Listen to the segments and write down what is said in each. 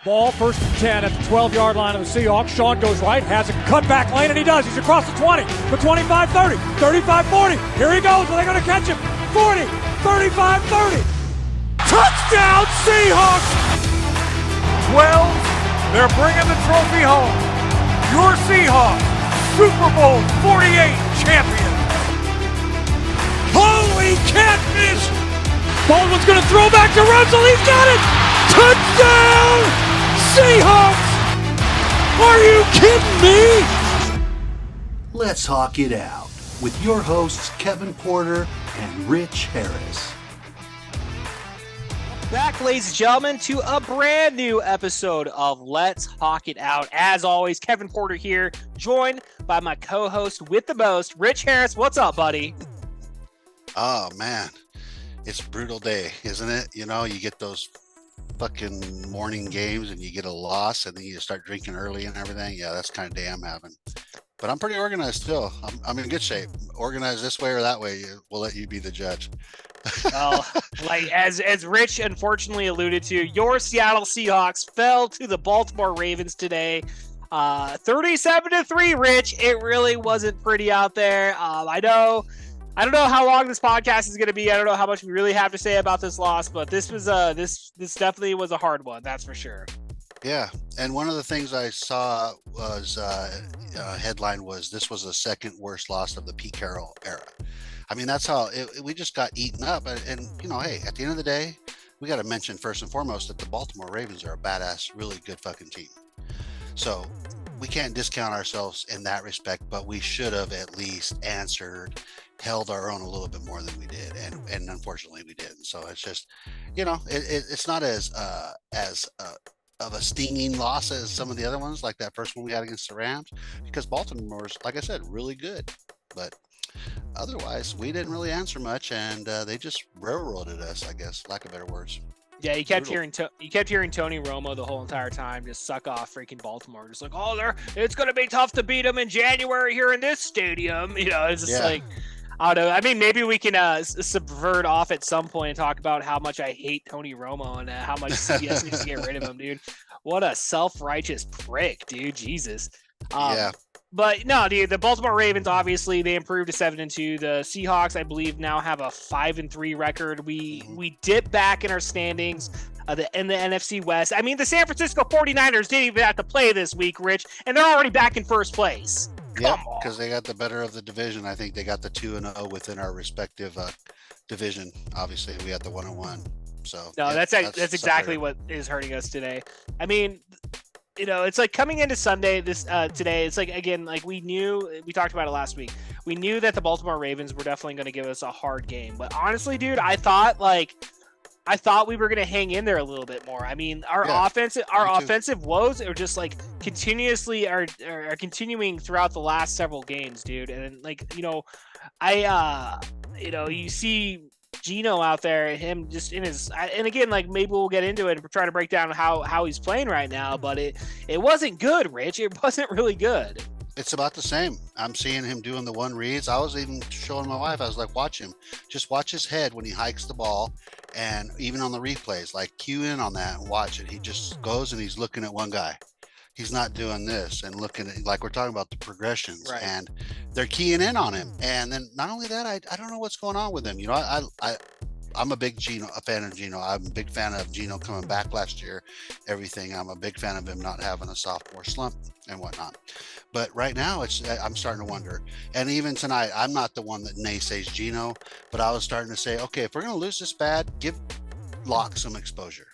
Ball first and 10 at the 12-yard line of the Seahawks. Sean goes right, has a cutback lane, and he does. He's across the 20, the 25, 30, 35, 40. Here he goes. Are they going to catch him? 40, 35, 30. Touchdown, Seahawks! 12, they're bringing the trophy home. Your Seahawks, Super Bowl 48 champions. Holy catfish! Baldwin's going to throw back to Russell. He's got it! Touchdown! Seahawks! Are you kidding me? Let's Hawk It Out with your hosts Kevin Porter and Rich Harris. Back, ladies and gentlemen, to a brand new episode of Let's Hawk It Out. As always, Kevin Porter here, joined by my co-host with the most, Rich Harris. What's up, buddy? Oh, man. It's a brutal day, isn't it? You know, you get those fucking morning games and you get a loss and then you start drinking early and everything. Yeah, that's the kind of day I'm having. But I'm pretty organized still. I'm in good shape. Organized this way or that way, we'll let you be the judge. Well, like as Rich unfortunately alluded to, your Seattle Seahawks fell to the Baltimore Ravens today. 37-3, Rich. It really wasn't pretty out there. I don't know how long this podcast is going to be. I don't know how much we really have to say about this loss, but this was this definitely was a hard one. That's for sure. Yeah, and one of the things I saw was headline was this was the second worst loss of the Pete Carroll era. I mean, that's how we just got eaten up. And you know, hey, at the end of the day, we got to mention first and foremost that the Baltimore Ravens are a badass, really good fucking team. So we can't discount ourselves in that respect, but we should have at least held our own a little bit more than we did, and unfortunately we didn't. So it's just, you know, it's not as of a stinging loss as some of the other ones, like that first one we had against the Rams, because Baltimore's, like I said, really good, but otherwise we didn't really answer much, and they just railroaded us, I guess, lack of better words. Yeah, you kept hearing Tony Romo the whole entire time just suck off freaking Baltimore, just like, oh, it's going to be tough to beat them in January here in this stadium. You know, it's just like, I don't know. I mean, maybe we can subvert off at some point and talk about how much I hate Tony Romo and how much CBS needs to get rid of him, dude. What a self-righteous prick, dude. Jesus. Yeah. But no, dude, the Baltimore Ravens, obviously, they improved to 7-2. The Seahawks, I believe, now have a 5-3 record. We dip back in our standings in the NFC West. I mean, the San Francisco 49ers didn't even have to play this week, Rich, and they're already back in first place. Yeah, because they got the better of the division. I think they got the 2-0 within our respective division. Obviously, we had the 1-1. So no, yeah, that's exactly what is hurting us today. I mean, you know, it's like coming into Sunday today. It's like, again, like we talked about it last week. We knew that the Baltimore Ravens were definitely going to give us a hard game. But honestly, dude, I thought we were going to hang in there a little bit more. I mean, our offensive woes are just like continuously are continuing throughout the last several games, dude. And like, you know, you see Gino out there, him just in his, and again, like maybe we'll get into it and try to break down how he's playing right now, but it wasn't good, Rich. It wasn't really good. It's about the same. I'm seeing him doing the one reads. I was even showing my wife, I was like, watch him. Just watch his head when he hikes the ball, and even on the replays, like cue in on that and watch it. He just goes and he's looking at one guy. He's not doing this and looking at, like we're talking about the progressions, right. And they're keying in on him. And then not only that, I don't know what's going on with him. You know, I'm a fan of Gino. I'm a big fan of Gino coming back last year, everything. I'm a big fan of him not having a sophomore slump and whatnot. But right now, I'm starting to wonder. And even tonight, I'm not the one that naysays Gino, but I was starting to say, okay, if we're going to lose this bad, give Locke some exposure.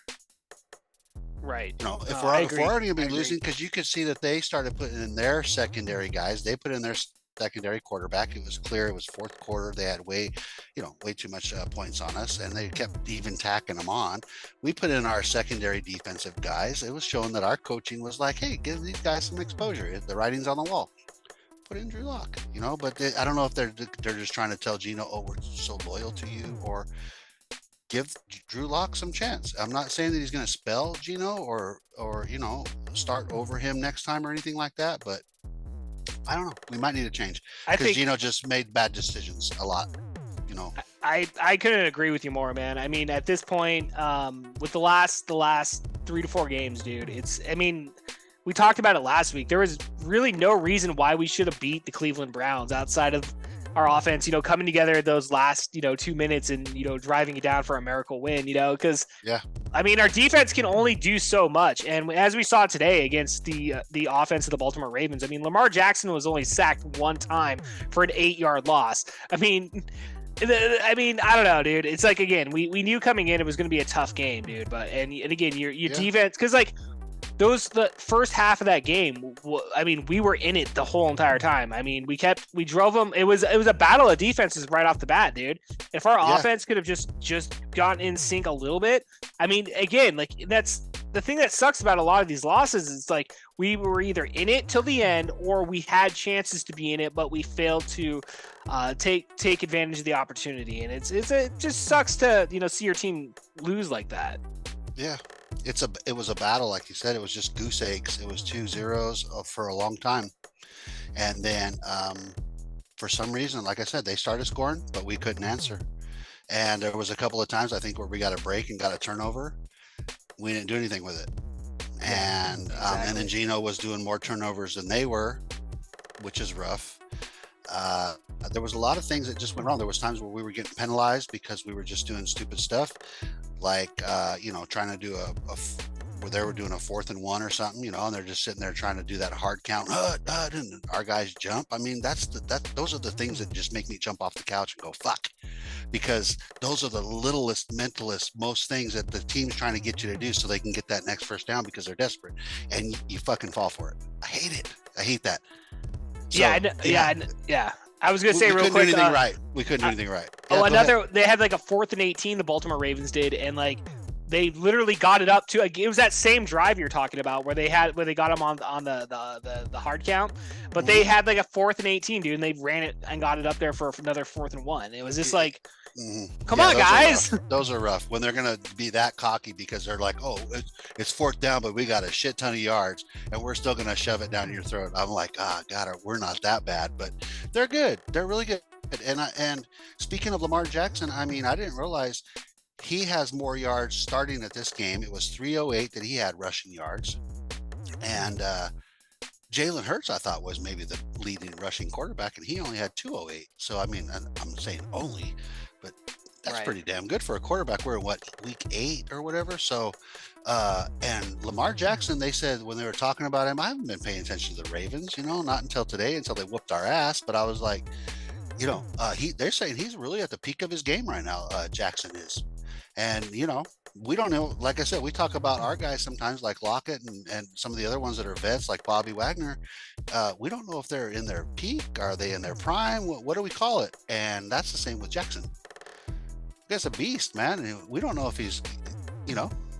Right. You know, if we're already going to be losing, because you could see that they started putting in their secondary guys. They put in their secondary quarterback. It was clear it was fourth quarter. They had way too much points on us, and they kept even tacking them on. We put in our secondary defensive guys. It was showing that our coaching was like, hey, give these guys some exposure. The writing's on the wall. Put in Drew Lock, you know. But I don't know if they're just trying to tell Gino, oh, we're so loyal to you, or give Drew Lock some chance. I'm not saying that he's going to spell Gino or you know, start over him next time or anything like that, but I don't know. We might need a change because Gino just made bad decisions a lot. You know, I couldn't agree with you more, man. I mean, at this point, with the last 3 to 4 games, dude. We talked about it last week. There was really no reason why we should have beat the Cleveland Browns outside of our offense, coming together at those last, 2 minutes and, driving it down for a miracle win, because our defense can only do so much. And as we saw today against the offense of the Baltimore Ravens, Lamar Jackson was only sacked one time for an 8-yard loss. I don't know, dude. It's like, again, we knew coming in it was going to be a tough game, dude. But and again, your defense, because the first half of that game, we were in it the whole entire time. We drove them. It was a battle of defenses right off the bat, dude. If our offense could have just gotten in sync a little bit, again, that's the thing that sucks about a lot of these losses. Is we were either in it till the end or we had chances to be in it, but we failed to take advantage of the opportunity. And it just sucks to see your team lose like that. Yeah. It was a battle, like you said. It was just goose eggs. It was 2-0 for a long time, and then for some reason, like I said, they started scoring, but we couldn't answer. And there was a couple of times I think where we got a break and got a turnover. We didn't do anything with it, and and then Gino was doing more turnovers than they were, which is rough. There was a lot of things that just went wrong. There was times where we were getting penalized because we were just doing stupid stuff, like trying to do where they were doing a 4th and 1 or something, and they're just sitting there trying to do that hard count, and our guys jump. Those are the things that just make me jump off the couch and go fuck, because those are the littlest, mentalist, most things that the team's trying to get you to do so they can get that next first down because they're desperate, and you fucking fall for it. I hate it. I hate that. So, yeah. I was gonna say real quick. We couldn't do anything right. We couldn't do anything right. Yeah, they had a 4th and 18. The Baltimore Ravens did, and they literally got it up to. It was that same drive you're talking about where they got them on the hard count, but they had a 4th and 18, dude, and they ran it and got it up there for another 4th and 1. It was just come on, guys. Those are rough when they're going to be that cocky because they're like, oh, it's 4th down, but we got a shit ton of yards and we're still going to shove it down your throat. I'm like, God, we're not that bad, but they're good. They're really good. And speaking of Lamar Jackson, I didn't realize he has more yards starting at this game. It was 308 that he had rushing yards. And Jalen Hurts, I thought, was maybe the leading rushing quarterback, and he only had 208. So, I'm saying only, but that's pretty damn good for a quarterback. We're in week 8 or whatever. So, and Lamar Jackson, they said when they were talking about him, I haven't been paying attention to the Ravens, not until today, until they whooped our ass. But I was like, they're saying he's really at the peak of his game right now. Jackson is. And, we don't know. Like I said, we talk about our guys sometimes like Lockett and some of the other ones that are vets like Bobby Wagner. We don't know if they're in their peak. Are they in their prime? What do we call it? And that's the same with Jackson. He's a beast, man. And we don't know if he's,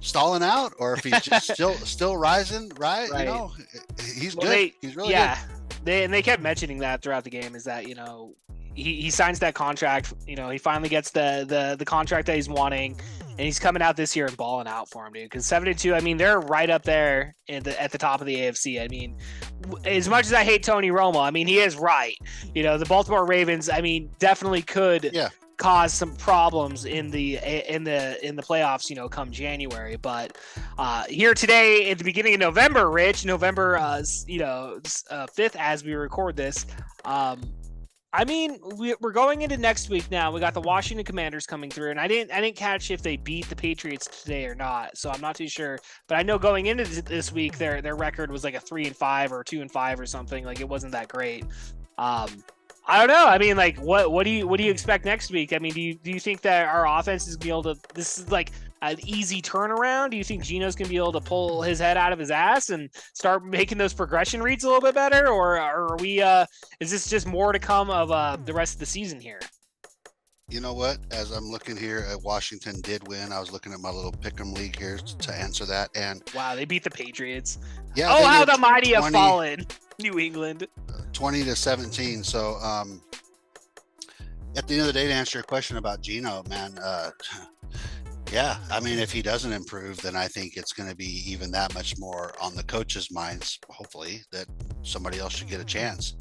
stalling out or if he's just still rising, right? He's good. He's really good. They kept mentioning that throughout the game is that, he signs that contract, he finally gets the contract that he's wanting, and he's coming out this year and balling out for him, dude. Because 7-2, they're right up there at the top of the AFC. As much as I hate Tony Romo, he is right. The Baltimore Ravens, definitely could cause some problems in the playoffs, come January. But here today at the beginning of November, Rich, November 5th, as we record this. We're going into next week now. We got the Washington Commanders coming through, and I didn't catch if they beat the Patriots today or not, so I'm not too sure. But I know going into this week, their record was like a 3-5 or 2-5 or something. It wasn't that great. I don't know. What do you expect next week? Do you think that our offense is gonna be able to? This is an easy turnaround. Do you think Gino's gonna be able to pull his head out of his ass and start making those progression reads a little bit better, or are we? Is this just more to come of the rest of the season here? You know what? As I'm looking here, Washington did win. I was looking at my little pick'em league here to answer that, and wow, they beat the Patriots. Yeah. Oh, how the mighty have fallen, New England. 20-17. So, at the end of the day, to answer your question about Gino, man, yeah, if he doesn't improve, then I think it's going to be even that much more on the coach's minds, hopefully, that somebody else should get a chance.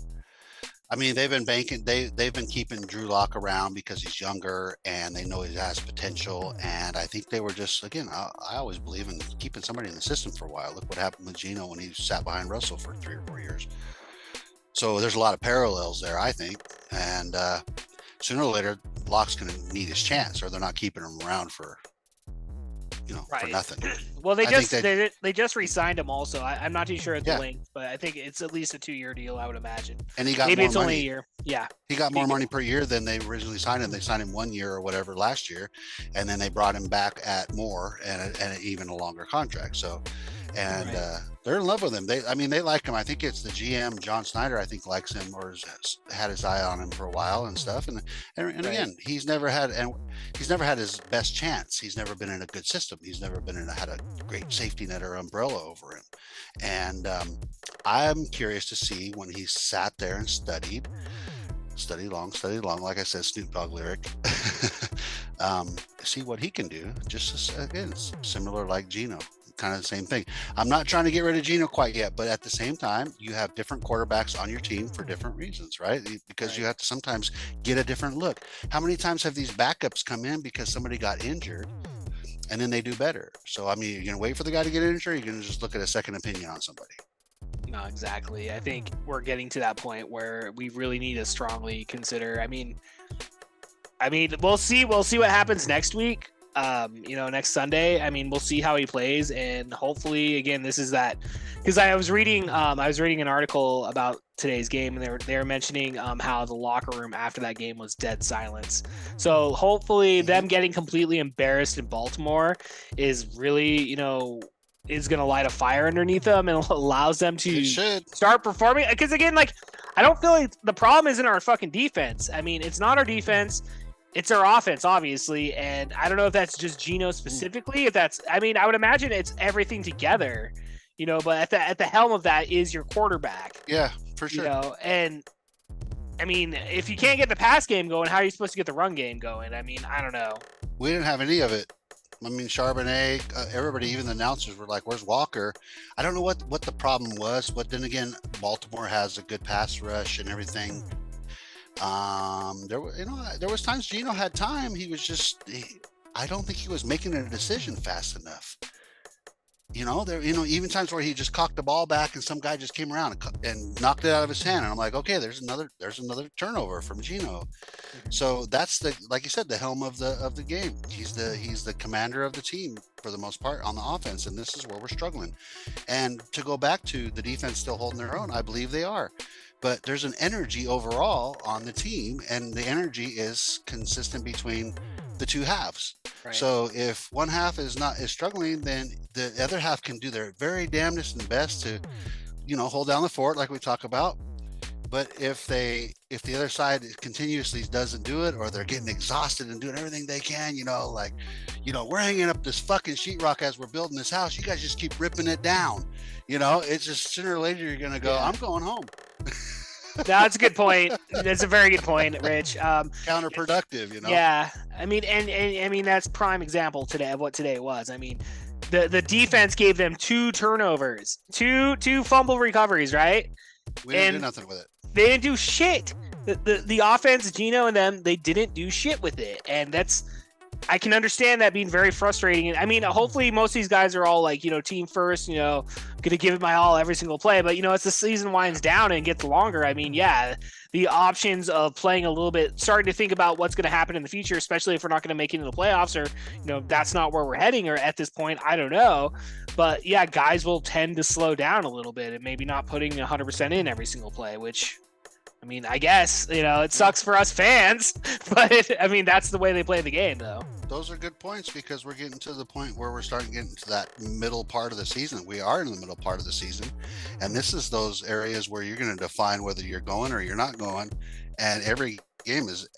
I mean, they've been banking. They've been keeping Drew Lock around because he's younger and they know he has potential. And I think they were just, again, I always believe in keeping somebody in the system for a while. Look what happened with Geno when he sat behind Russell for 3 or 4 years. So there's a lot of parallels there, I think. And sooner or later, Lock's going to need his chance, or they're not keeping him around for, for nothing. Well, they just re-signed him also. I'm not too sure at the length, but I think it's at least a 2-year deal, I would imagine. And he got maybe more it's money. only a year. Yeah. He got more money per year than they originally signed him. They signed him 1 year or whatever last year, and then they brought him back at more and even a longer contract. So, and they're in love with him. They like him. I think it's the GM, John Snyder, I think likes him or has had his eye on him for a while and stuff. And again, he's never had his best chance. He's never been in a good system. He's never had a great safety net or umbrella over him. And I'm curious to see when he sat there and studied long, like I said, Snoop Dogg lyric, see what he can do. Just again, similar like Geno. Kind of the same thing. I'm not trying to get rid of Geno quite yet, but at the same time, you have different quarterbacks on your team for different reasons, right? Because you have to sometimes get a different look. How many times have these backups come in because somebody got injured and then they do better? So, I mean, you're going to wait for the guy to get injured, or you're going to just look at a second opinion on somebody? No, exactly. I think we're getting to that point where we really need to strongly consider. I mean, we'll see what happens next week. Next Sunday. I mean, we'll see how he plays, and hopefully, again, this is that, because I was reading an article about today's game, and they were mentioning how the locker room after that game was dead silence. So hopefully, them getting completely embarrassed in Baltimore is really, is going to light a fire underneath them and allows them to start performing. Because again, like, I don't feel like the problem isn't our fucking defense. I mean, it's not our defense. It's our offense, obviously, and I don't know if that's just Geno specifically. I would imagine it's everything together, But at the helm of that is your quarterback. Yeah, for sure. And I mean, if you can't get the pass game going, how are you supposed to get the run game going? I mean, I don't know. We didn't have any of it. I mean, Charbonnet, everybody, even the announcers were like, "Where's Walker?" I don't know what the problem was, but then again, Baltimore has a good pass rush and everything. There was times Geno had time. He was I don't think he was making a decision fast enough. Even times where he just cocked the ball back and some guy just came around and knocked it out of his hand. And I'm like, okay, there's another turnover from Geno. So that's like you said, the helm of the game. He's the commander of the team for the most part on the offense. And this is where we're struggling. And to go back to the defense still holding their own, I believe they are. But there's an energy overall on the team, and the energy is consistent between the two halves. Right. So if one half is struggling, then the other half can do their very damnedest and best to, hold down the fort like we talk about. But if the other side continuously doesn't do it, or they're getting exhausted and doing everything they can, we're hanging up this fucking sheetrock as we're building this house. You guys just keep ripping it down. It's just sooner or later you're going to go, I'm going home. That's a good point. That's a very good point, Rich. Counterproductive, Yeah, I mean, that's prime example today of what today was. I mean, the defense gave them 2 turnovers, two fumble recoveries, right? We didn't do nothing with it. They didn't do shit. The offense, Geno and them, they didn't do shit with it, and I can understand that being very frustrating. And I mean, hopefully most of these guys are all like, team first, going to give it my all every single play. But, as the season winds down and gets longer, I mean, yeah, the options of playing a little bit, starting to think about what's going to happen in the future, especially if we're not going to make it into the playoffs, or, that's not where we're heading, or at this point, I don't know. But yeah, guys will tend to slow down a little bit and maybe not putting 100% in every single play, which, I mean, I guess, it sucks for us fans, but I mean, that's the way they play the game, though. Those are good points, because we're getting to the point where we're starting to get into that middle part of the season. We are in the middle part of the season, and this is those areas where you're going to define whether you're going or you're not going. And every game is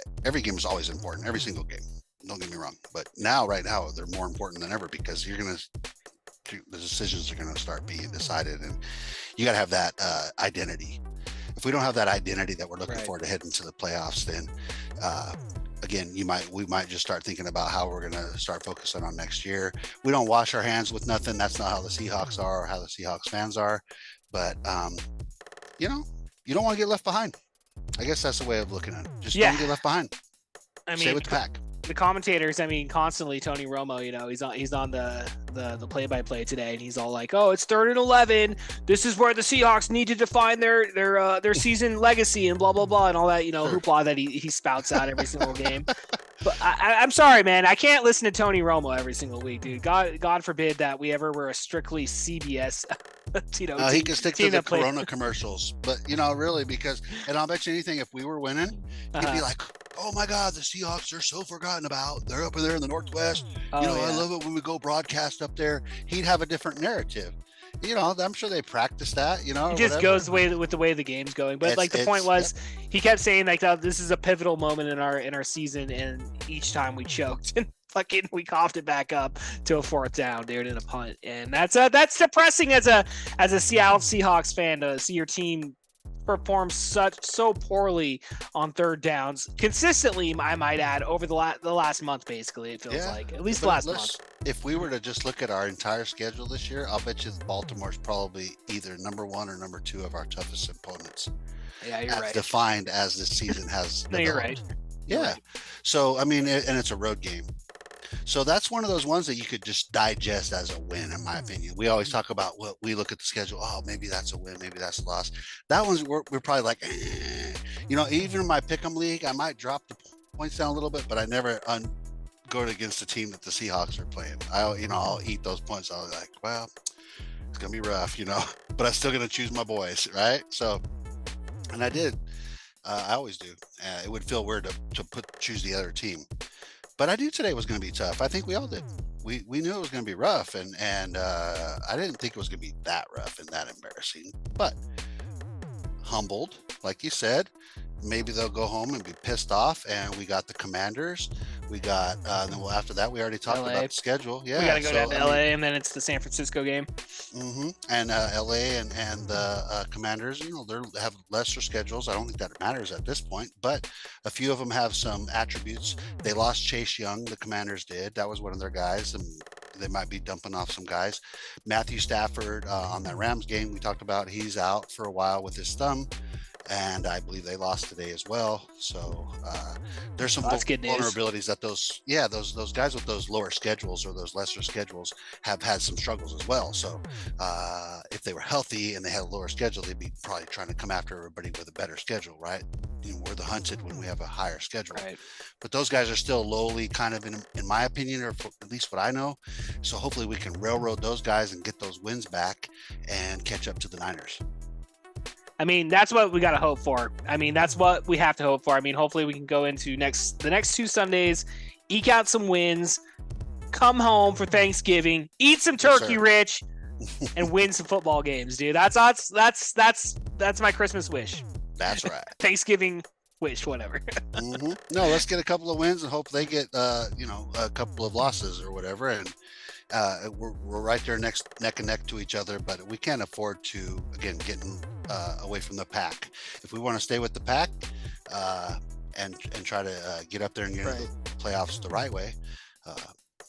always important, every single game. Don't get me wrong, but right now, they're more important than ever, because the decisions are going to start being decided, and you got to have that identity. If we don't have that identity that we're looking for to head into the playoffs, then again, we might just start thinking about how we're going to start focusing on next year. We don't wash our hands with nothing. That's not how the Seahawks are, or how the Seahawks fans are. But you don't want to get left behind. I guess that's the way of looking at it. Just Yeah. don't get left behind. I Stay mean, with the pack. the commentators, I mean, constantly Tony Romo, he's on the play-by-play today, and he's all like, "Oh, it's 3rd and 11. This is where the Seahawks need to define their season legacy and blah blah blah and all that, hoopla that he spouts out every single game." But I'm sorry, man, I can't listen to Tony Romo every single week, dude. God forbid that we ever were a strictly CBS. He can stick to the Corona commercials, but really, because, and I'll bet you anything, if we were winning, he'd be like, "Oh my God, the Seahawks are so forgotten about. They're up there in the Northwest. I love it when we go broadcast up there." He'd have a different narrative. I'm sure they practice that. It just goes with the way the game's going. But the point was, he kept saying this is a pivotal moment in our season, and each time we choked and we coughed it back up to a 4th down, dude, in a punt, and that's depressing as a Seattle Seahawks fan to see your team perform so poorly on 3rd downs consistently, I might add, over the last month. Basically, it feels like, at least the last month. If we were to just look at our entire schedule this year, I'll bet you Baltimore's probably either number 1 or number 2 of our toughest opponents. Yeah, you're right. Defined as this season has. No, you're right. Yeah. Right. So I mean, and it's a road game. So that's one of those ones that you could just digest as a win, in my opinion. We always talk about what we look at the schedule. Oh, maybe that's a win. Maybe that's a loss. That one's we're probably like, even in my pick'em league, I might drop the points down a little bit, but I never go against the team that the Seahawks are playing. I'll eat those points. I'll be like, well, it's gonna be rough, but I'm still gonna choose my boys, right? So, and I did. I always do. It would feel weird to choose the other team. But I knew today was going to be tough. I think we all did. We knew it was going to be rough, and I didn't think it was going to be that rough and that embarrassing. But humbled, like you said, maybe they'll go home and be pissed off. And we got the Commanders. We got then after that we already talked LA. about the schedule. Yeah, we got to go down to LA, and then it's the San Francisco game. Mm-hmm. And LA and the Commanders, they have lesser schedules. I don't think that matters at this point, but a few of them have some attributes. They lost Chase Young, the Commanders did. That was one of their guys, and they might be dumping off some guys. Matthew Stafford on that Rams game we talked about, he's out for a while with his thumb, and I believe they lost today as well. So there's some vulnerabilities that those guys with those lower schedules or those lesser schedules have had some struggles as well. So if they were healthy and they had a lower schedule, they'd be probably trying to come after everybody with a better schedule, right? We're the hunted when we have a higher schedule. Right. But those guys are still lowly, kind of in my opinion, or at least what I know. So hopefully we can railroad those guys and get those wins back and catch up to the Niners. I mean, that's what we got to hope for. I mean, that's what we have to hope for. I mean, hopefully we can go into the next 2 Sundays, eke out some wins, come home for Thanksgiving, eat some turkey, Rich, and win some football games, dude. That's my Christmas wish. That's right. Thanksgiving wish, whatever. Mm-hmm. No, let's get a couple of wins and hope they get a couple of losses or whatever, and we're right there neck and neck to each other. But we can't afford to getting away from the pack. If we want to stay with the pack and try to get up there and get into the playoffs the right way,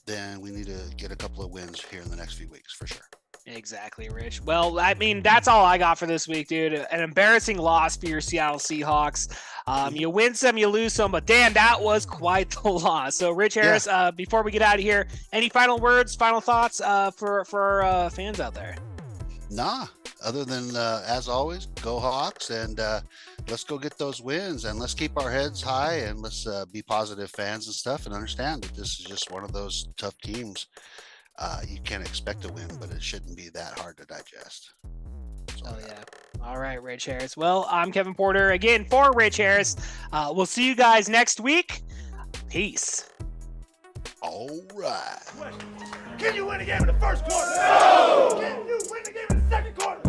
then we need to get a couple of wins here in the next few weeks for sure. Exactly, Rich. Well, I mean, that's all I got for this week, dude. An embarrassing loss for your Seattle Seahawks. You win some, you lose some, but damn, that was quite the loss. So, Rich Harris, before we get out of here, any final words, final thoughts for our fans out there? Nah, other than, as always, go Hawks, and let's go get those wins, and let's keep our heads high, and let's be positive fans and stuff, and understand that this is just one of those tough teams. You can't expect a win, but it shouldn't be that hard to digest. Oh, yeah. All right, Rich Harris. Well, I'm Kevin Porter, again, for Rich Harris. We'll see you guys next week. Peace. All right. Can you win a game in the first quarter? No! Can you win a game in the second quarter?